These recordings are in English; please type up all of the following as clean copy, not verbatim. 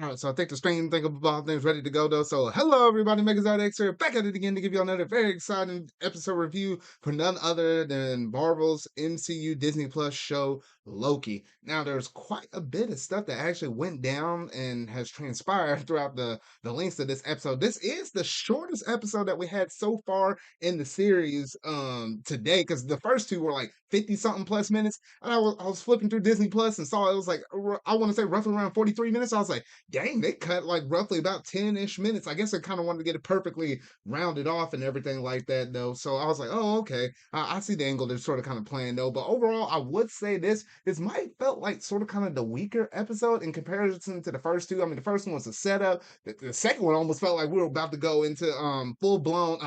All right, so I think the stream think about things ready to go though. So hello everybody, Megazord X here, back at it again to give you another very exciting episode review for none other than Marvel's MCU Disney Plus show Loki. Now there's quite a bit of stuff that actually went down and has transpired throughout the length of this episode. This is the shortest episode that we had so far in the series today, because the first two were like 50 something plus minutes. And I was flipping through Disney Plus and saw it was like I want to say roughly around 43 minutes. I was like, dang, they cut like roughly about 10-ish minutes. I guess I kind of wanted to get it perfectly rounded off and everything like that, though. So I was like, oh, okay. I see the angle they're sort of kind of playing, though. But overall, I would say this might felt like sort of kind of the weaker episode in comparison to the first two. I mean, the first one was a setup. The second one almost felt like we were about to go into full blown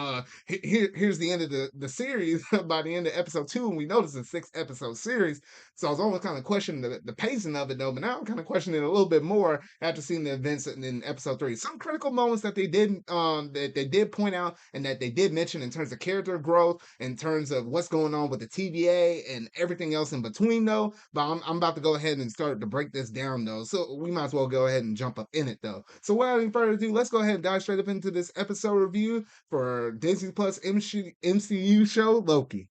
here's the end of the series by the end of episode two, and we noticed a 6 episode series. So I was almost kind of questioning the pacing of it, though. But now I'm kind of questioning it a little bit more after seeing the events in episode three. Some critical moments that they did point out and that they did mention in terms of character growth, in terms of what's going on with the TVA and everything else in between, though. But I'm about to go ahead and start to break this down, though. So we might as well go ahead and jump up in it, though. So without any further ado, let's go ahead and dive straight up into this episode review for Disney Plus MCU show Loki.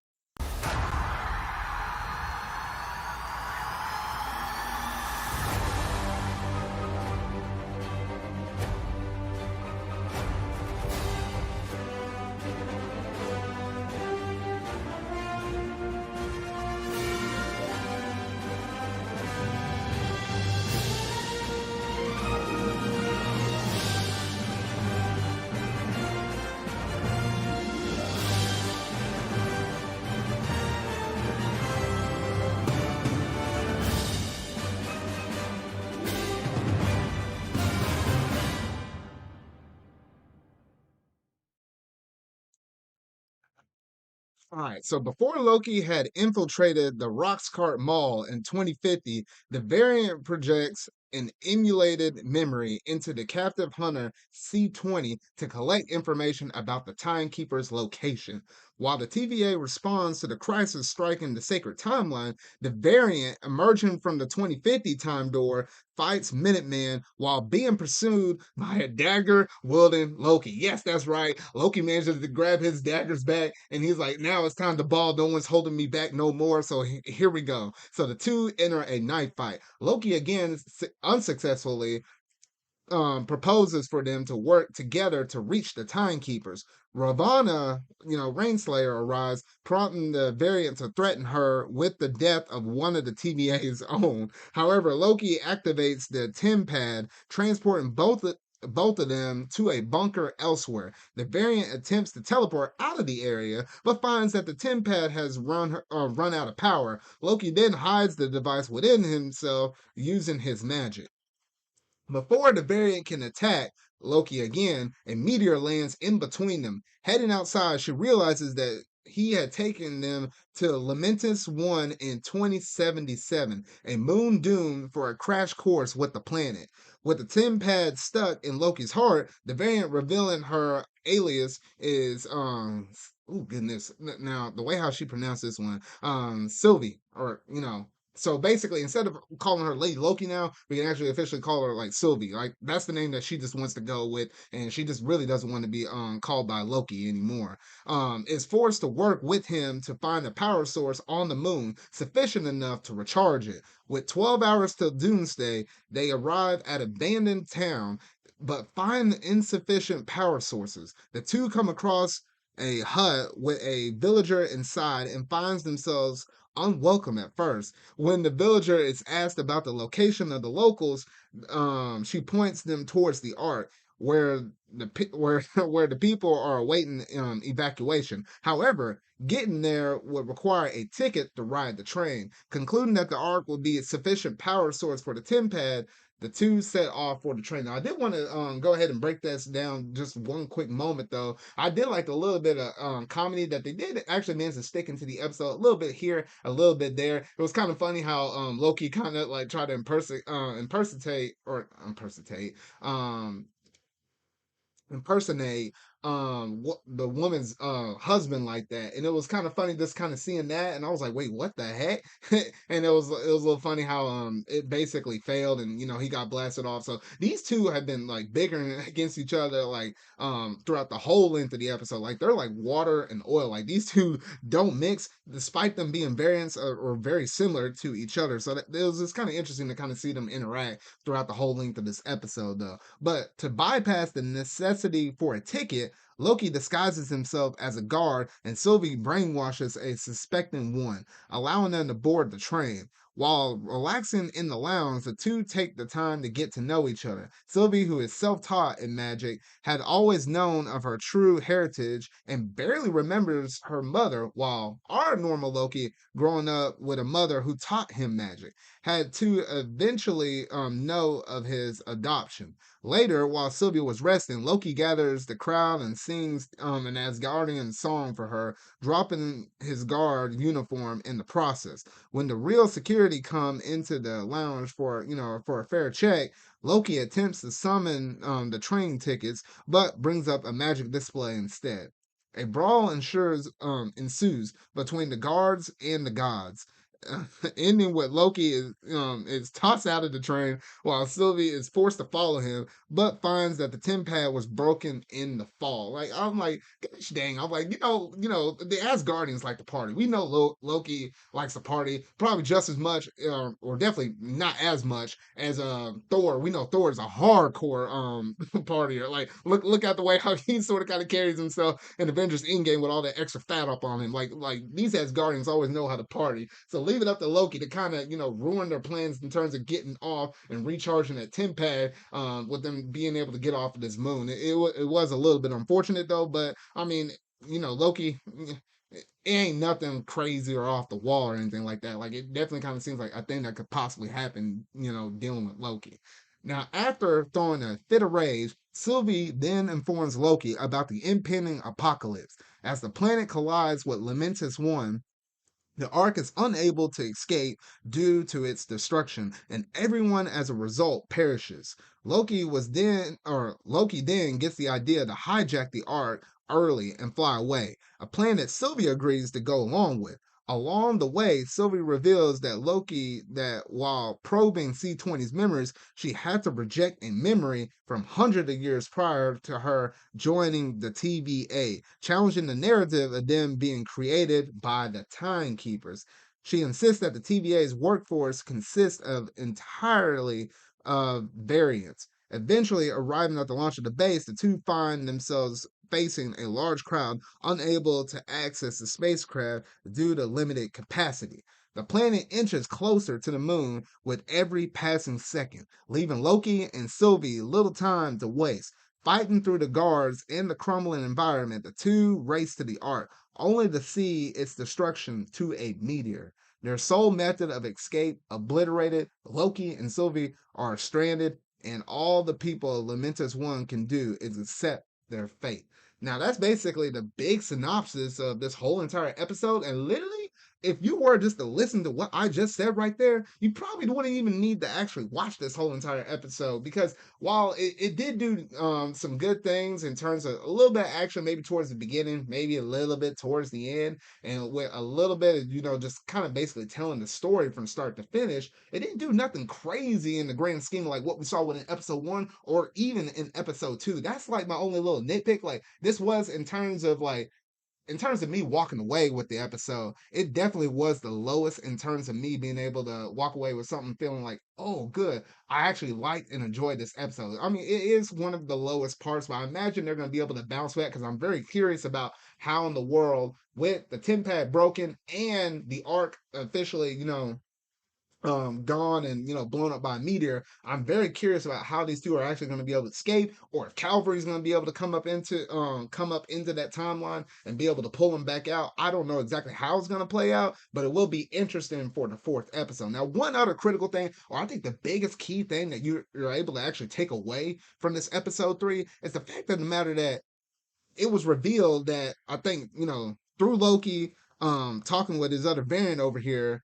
All right, so before Loki had infiltrated the Roxcart Mall in 2050, the variant projects an emulated memory into the captive hunter C20 to collect information about the Timekeeper's location. While the TVA responds to the crisis striking the sacred timeline, the variant, emerging from the 2050 time door, fights Minutemen while being pursued by a dagger wielding Loki. Yes, that's right. Loki manages to grab his daggers back, and he's like, now it's time to ball. No one's holding me back no more. So here we go. So the two enter a knife fight. Loki again unsuccessfully proposes for them to work together to reach the timekeepers. Ravana, Rainslayer arrives, prompting the variant to threaten her with the death of one of the TVA's own. However, Loki activates the Tempad, transporting both of them to a bunker elsewhere. The variant attempts to teleport out of the area, but finds that the Tempad has run out of power. Loki then hides the device within himself using his magic. Before the variant can attack Loki again, a meteor lands in between them. Heading outside, she realizes that he had taken them to Lamentus 1 in 2077, a moon doomed for a crash course with the planet. With the Tim pad stuck in Loki's heart, the variant revealing her alias is oh goodness. Now the way how she pronounced this one, Sylvie, or so basically, instead of calling her Lady Loki now, we can actually officially call her like Sylvie. Like that's the name that she just wants to go with, and she just really doesn't want to be called by Loki anymore. Is forced to work with him to find a power source on the moon sufficient enough to recharge it. With 12 hours till doomsday, they arrive at abandoned town, but find insufficient power sources. The two come across a hut with a villager inside and finds themselves unwelcome at first. When the villager is asked about the location of the locals, she points them towards the ark where where the people are awaiting evacuation. However, getting there would require a ticket to ride the train. Concluding that the ark will be a sufficient power source for the Tempad, the two set off for the train. Now, I did want to go ahead and break this down just one quick moment, though. I did like a little bit of comedy that they did actually manage to stick into the episode. A little bit here, a little bit there. It was kind of funny how Loki kind of like tried to impersonate um, impersonate the woman's husband like that, and it was kind of funny just kind of seeing that, and I was like, wait, what the heck? And it was a little funny how it basically failed, and he got blasted off. So these two have been like bickering against each other like throughout the whole length of the episode. Like they're like water and oil. Like these two don't mix, despite them being variants or very similar to each other. So it was just kind of interesting to kind of see them interact throughout the whole length of this episode, though. But to bypass the necessity for a ticket, Loki disguises himself as a guard, and Sylvie brainwashes a suspecting one, allowing them to board the train. While relaxing in the lounge, the two take the time to get to know each other. Sylvie, who is self taught in magic, had always known of her true heritage and barely remembers her mother, while our normal Loki, growing up with a mother who taught him magic, had to eventually know of his adoption. Later, while Sylvia was resting, Loki gathers the crowd and sings an Asgardian song for her, dropping his guard uniform in the process. When the real security come into the lounge for a fair check, Loki attempts to summon the train tickets, but brings up a magic display instead. A brawl ensues between the guards and the gods, ending with Loki is tossed out of the train while Sylvie is forced to follow him, but finds that the tin pad was broken in the fall. Like I'm like, gosh dang! I'm like, the Asgardians like to party. We know Loki likes to party, probably just as much, or definitely not as much as Thor. We know Thor is a hardcore partier. Like look at the way how he sort of kind of carries himself in Avengers Endgame with all that extra fat up on him. Like these Asgardians always know how to party. So leave it up to Loki to kind of ruin their plans in terms of getting off and recharging that tin pad with them being able to get off of this moon. It was a little bit unfortunate though, but I mean, Loki, it ain't nothing crazy or off the wall or anything like that. Like it definitely kind of seems like a thing that could possibly happen, dealing with Loki. Now, after throwing a fit of rage, Sylvie then informs Loki about the impending apocalypse. As the planet collides with Lamentus 1, the Ark is unable to escape due to its destruction, and everyone as a result perishes. Loki then gets the idea to hijack the Ark early and fly away, a plan that Sylvia agrees to go along with. Along the way, Sylvie reveals that while probing C20's memories, she had to reject a memory from hundreds of years prior to her joining the TVA, challenging the narrative of them being created by the timekeepers. She insists that the TVA's workforce consists of entirely of variants. Eventually, arriving at the launch of the base, the two find themselves facing a large crowd unable to access the spacecraft due to limited capacity. The planet inches closer to the moon with every passing second, leaving Loki and Sylvie little time to waste. Fighting through the guards in the crumbling environment, the two race to the Ark, only to see its destruction to a meteor. Their sole method of escape obliterated, Loki and Sylvie are stranded, and all the people Lamentus 1 can do is accept their fate. Now, that's basically the big synopsis of this whole entire episode, and literally, if you were just to listen to what I just said right there, you probably wouldn't even need to actually watch this whole entire episode because while it did do some good things in terms of a little bit of action, maybe towards the beginning, maybe a little bit towards the end, and with a little bit of, just kind of basically telling the story from start to finish, it didn't do nothing crazy in the grand scheme of like what we saw within episode one or even in episode two. That's like my only little nitpick. Like, this was in terms of me walking away with the episode, it definitely was the lowest in terms of me being able to walk away with something feeling like, oh, good. I actually liked and enjoyed this episode. I mean, it is one of the lowest parts, but I imagine they're going to be able to bounce back because I'm very curious about how in the world, with the tin pad broken and the arc officially, gone and blown up by a meteor. I'm very curious about how these two are actually going to be able to escape, or if Calvary's going to be able to come up into that timeline and be able to pull them back out. I don't know exactly how it's going to play out, but it will be interesting for the fourth episode. Now, one other critical thing, or I think the biggest key thing that you're able to actually take away from this episode 3 is the fact of the matter that it was revealed that I think, through Loki talking with his other variant over here,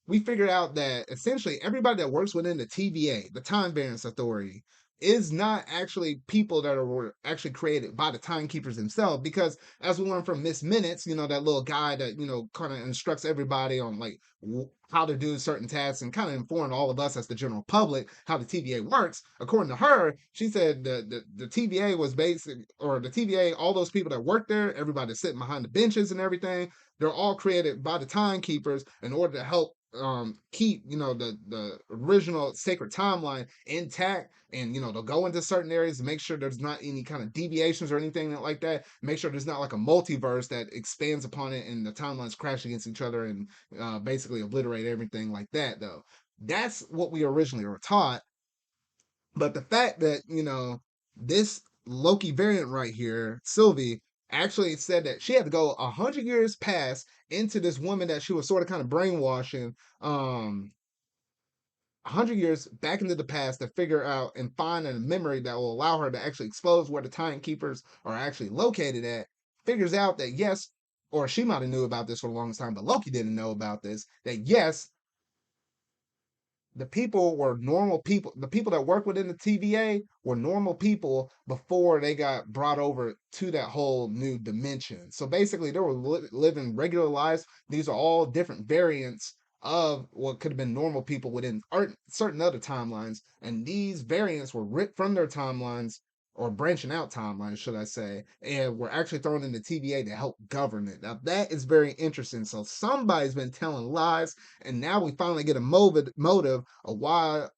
we figured out that essentially everybody that works within the TVA, the Time Variance Authority, is not actually people that were actually created by the timekeepers themselves. Because as we learned from Miss Minutes, that little guy that kind of instructs everybody on like how to do certain tasks and kind of informed all of us as the general public how the TVA works. According to her, she said the TVA was basic, or the TVA, all those people that work there, everybody sitting behind the benches and everything, they're all created by the timekeepers in order to help keep the original sacred timeline intact. And they'll go into certain areas to make sure there's not any kind of deviations or anything like that, make sure there's not like a multiverse that expands upon it and the timelines crash against each other and basically obliterate everything like that. Though that's what we originally were taught. But the fact that, this Loki variant right here, Sylvie, actually said that she had to go 100 years past into this woman that she was sort of kind of brainwashing, 100 years back into the past to figure out and find a memory that will allow her to actually expose where the timekeepers are actually located at. Figures out that yes, or she might have knew about this for the longest time, but Loki didn't know about this. That yes, the people were normal people. The people that work within the TVA were normal people before they got brought over to that whole new dimension. So basically, they were living regular lives. These are all different variants of what could have been normal people within certain other timelines. And these variants were ripped from their timelines, or branching out timelines, should I say, and were actually thrown in the TVA to help govern it. Now, that is very interesting. So somebody's been telling lies, and now we finally get a motive of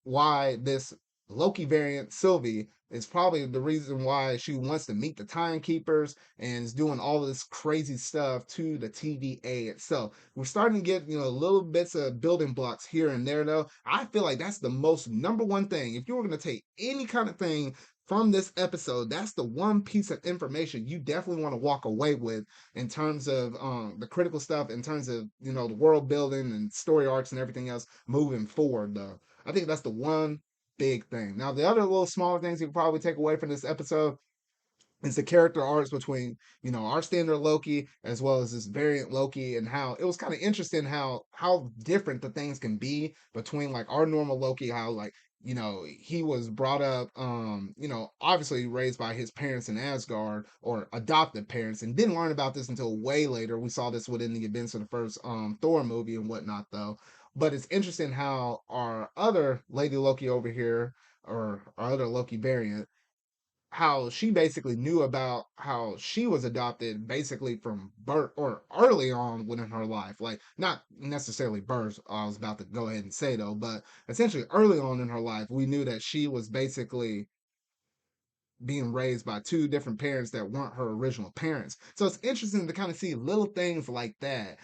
why this Loki variant Sylvie is probably the reason why she wants to meet the timekeepers and is doing all this crazy stuff to the TVA itself. We're starting to get little bits of building blocks here and there, though. I feel like that's the most number one thing. If you were going to take any kind of thing from this episode, that's the one piece of information you definitely want to walk away with in terms of the critical stuff, in terms of the world building and story arcs and everything else moving forward. Though I think that's the one big thing. Now the other little smaller things you can probably take away from this episode is the character arcs between our standard Loki as well as this variant Loki, and how it was kind of interesting how different the things can be between like our normal Loki, how like he was brought up obviously raised by his parents in Asgard, or adopted parents, and didn't learn about this until way later. We saw this within the events of the first Thor movie and whatnot, though. But it's interesting how our other Lady Loki over here, or our other Loki variant, how she basically knew about how she was adopted basically from birth, or early on within her life. Like, not necessarily birth, I was about to go ahead and say, though, but essentially early on in her life, we knew that she was basically being raised by two different parents that weren't her original parents. So it's interesting to kind of see little things like that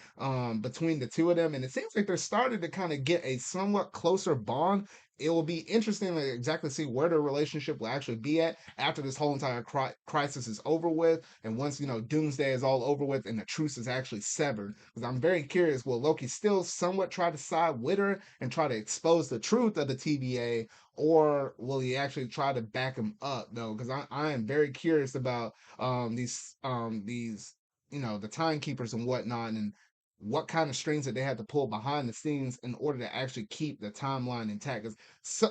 between the two of them. And it seems like they're starting to kind of get a somewhat closer bond. It will be interesting to exactly see where their relationship will actually be at after this whole entire crisis is over with. And once, Doomsday is all over with and the truce is actually severed. Because I'm very curious, will Loki still somewhat try to side with her and try to expose the truth of the TVA, or will he actually try to back him up, though? Because I am very curious about these the timekeepers and whatnot, and what kind of strings that they had to pull behind the scenes in order to actually keep the timeline intact. 'Cause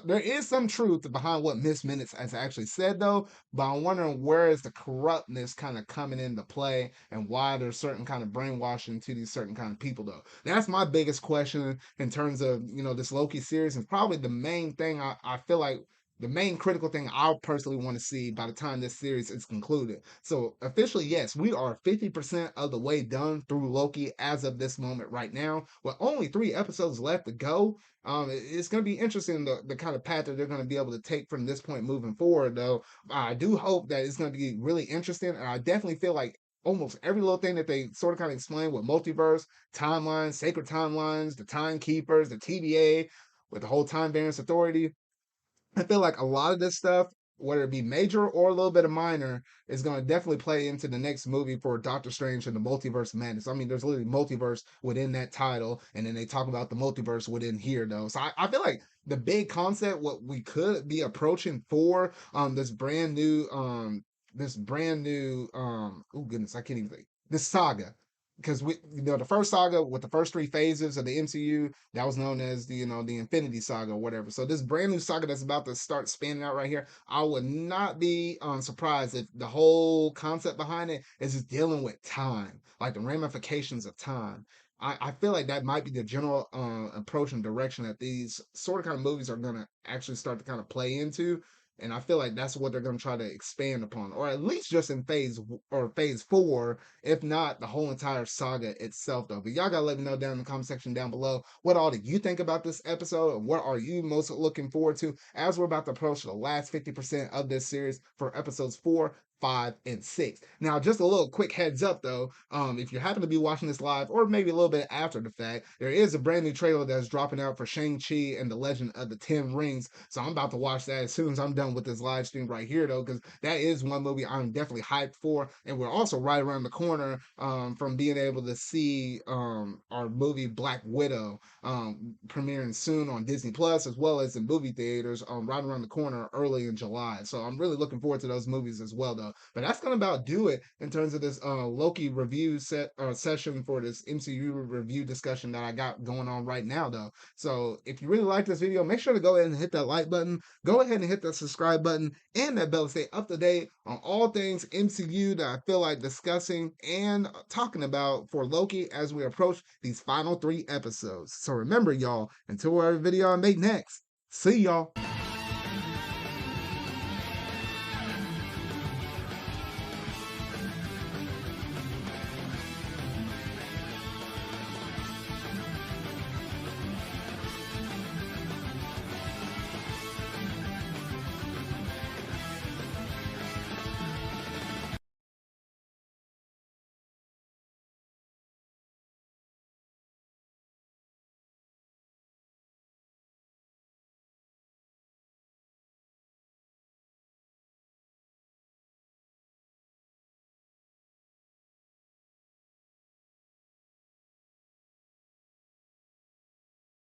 there is some truth behind what Miss Minutes has actually said, though, but I'm wondering where is the corruptness kind of coming into play, and why there's certain kind of brainwashing to these certain kind of people, though. That's my biggest question in terms of this Loki series, and probably the main thing I feel like the main critical thing I personally want to see by the time this series is concluded. So officially, yes, we are 50% of the way done through Loki as of this moment right now, with only 3 episodes left to go. It's going to be interesting the kind of path that they're going to be able to take from this point moving forward, though. I do hope that it's going to be really interesting, and I definitely feel like almost every little thing that they sort of kind of explain with multiverse, timelines, sacred timelines, the timekeepers, the TVA, with the whole time variance authority, I feel like a lot of this stuff, whether it be major or a little bit of minor, is going to definitely play into the next movie for Doctor Strange and the Multiverse of Madness. I mean, there's literally multiverse within that title, and then they talk about the multiverse within here, though. So I feel like the big concept, what we could be approaching for this brand new oh goodness, I can't even think, this saga, because we, the first saga with the first three phases of the MCU, that was known as the, the Infinity Saga or whatever. So this brand new saga that's about to start spanning out right here, I would not be surprised if the whole concept behind it is just dealing with time, like the ramifications of time. I feel like that might be the general approach and direction that these sort of kind of movies are gonna actually start to kind of play into. And I feel like that's what they're going to try to expand upon, or at least just in phase four, if not the whole entire saga itself, though. But y'all gotta let me know down in the comment section down below what all do you think about this episode, and what are you most looking forward to as we're about to approach the last 50% of this series for episodes 4, 5, and 6. Now, just a little quick heads up though, if you happen to be watching this live or maybe a little bit after the fact, there is a brand new trailer that's dropping out for Shang-Chi and the Legend of the Ten Rings. So I'm about to watch that as soon as I'm done with this live stream right here though, because that is one movie I'm definitely hyped for. And we're also right around the corner from being able to see our movie Black Widow premiering soon on Disney Plus, as well as in movie theaters right around the corner early in July. So I'm really looking forward to those movies as well though. But that's gonna about do it in terms of this Loki review session for this MCU review discussion that I got going on right now though. So if you really like this video, make sure to go ahead and hit that like button, go ahead and hit that subscribe button and that bell to stay up to date on all things MCU that I feel like discussing and talking about for Loki as we approach these final 3 episodes. So remember, y'all, until whatever video I make next, see y'all.